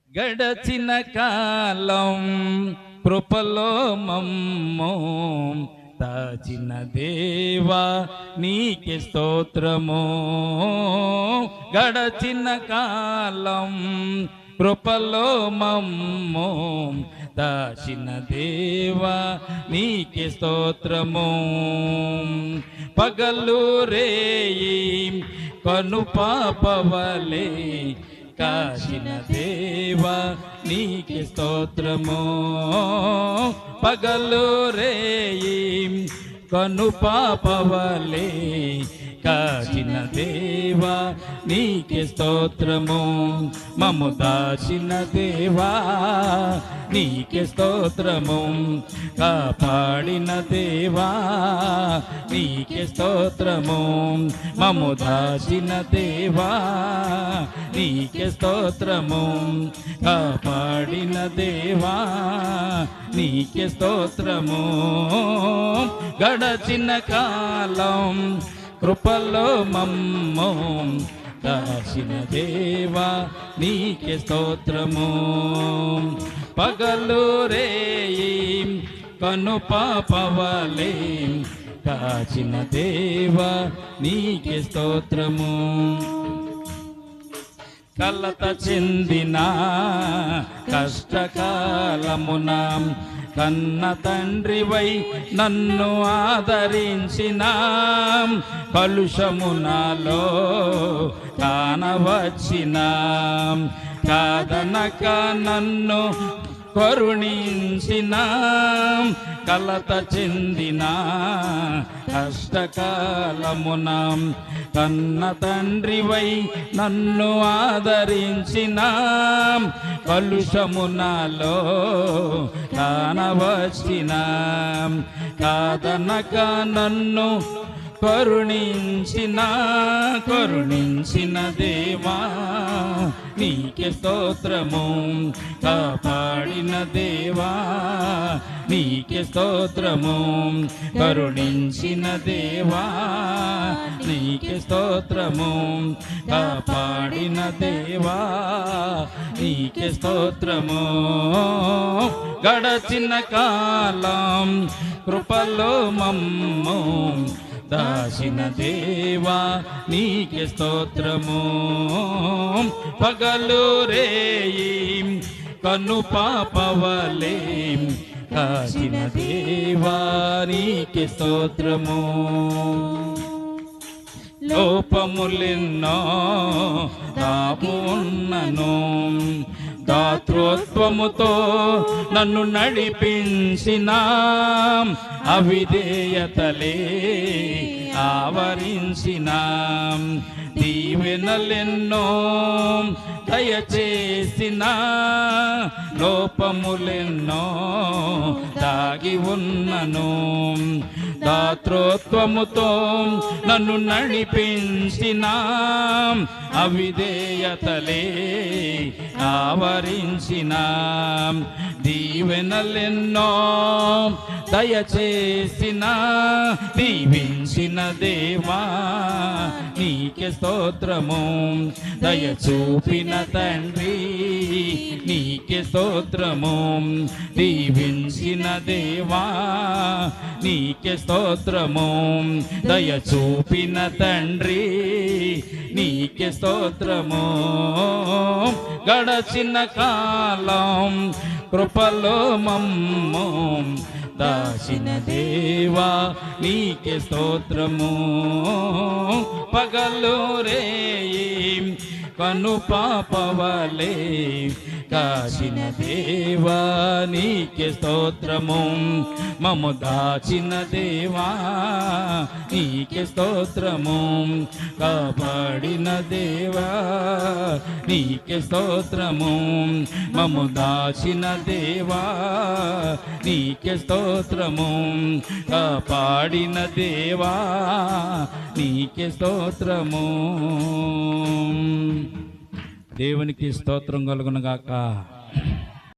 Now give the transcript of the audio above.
గడచిన కాలం కృపలో మమ్ము దాచిన దేవా నీకే స్తోత్రము. గడచిన కాలం కృపలో మమ్ము దాచిన దేవా నీకే స్తోత్రము. పగలు రేయి కను పాపవలే కాచిన దేవా నీకే స్తోత్రము. పగలు రేయి కను పాపవలే కాచిన దేవా నీకే స్తోత్రము. మమ్ము దాచిన దేవా నీకే స్తోత్రము. కాపాడిన దేవా నీకే స్తోత్రము. మమ్ము దాచిన దేవా నీకే స్తోత్రము. కాపాడిన దేవా నీకే స్తోత్రము. గడచిన కాలం కృపలో మమ్ము దాచిన దేవా నీకే స్తోత్రము. పగలు రేయి కను పాపవలే కాచిన దేవా నీకే స్తోత్రము. కలత చెందిన కష్టకాలమున కన్న తండ్రివై నన్ను ఆదరించిన కలుషమునాలో కానవచ్చిన కాదనక నన్ను కరుణించిన కలత చెందిన కష్టకాలమున కన్న తండ్రివై నన్ను ఆదరించిన కలుషమునాలో కానవచ్చిన కాదనక నన్ను కరుణించిన దేవా నీకే స్తోత్రము. కాపాడిన దేవా నీకే స్తోత్రము. కరుణించిన దేవా నీకే స్తోత్రము. కాపాడిన దేవా నీకే స్తోత్రము. గడచిన కాలం కృపలో మమ్ము దాచిన దేవా నీకే స్తోత్రము. పగలు రేయి కను పాపవలే కాచిన దేవా నీకే స్తోత్రము. లోపములెన్నో దాపున్నను దాతృత్వముతో నన్ను నడిపించిన అవిధేయతలే ఆవరించిన దీవెనలెన్నో దయచేసిన లోపములెన్నో దాగి ఉన్నను దాతృత్వముతో నన్ను నడిపించిన అవిధేయతలే ఆవరించిన దీవెనలెన్నో దయచేసిన దీవించిన దేవా నీకే స్తోత్రము. దయ చూపిన తండ్రి నీకే స్తోత్రము. దీవించిన దేవా నీకే స్తోత్రము. దయ చూపిన తండ్రి నీకే స్తోత్రము. గడచిన కాలం కృపలో మమ్ము దాచిన దేవా నీకే స్తోత్రము. పగలు రేయి కను పాపవలే కాచిన దేవా నీకే స్తోత్రము. మమ్ము దాచిన దేవా నీకే స్తోత్రము. కాపాడిన దేవా నీకే స్తోత్రము. మమ్ము దాచిన దేవా నీకే స్తోత్రము. కాపాడిన దేవా నీకే స్తోత్రము. దేవునికి స్తోత్రం కలుగును గాక.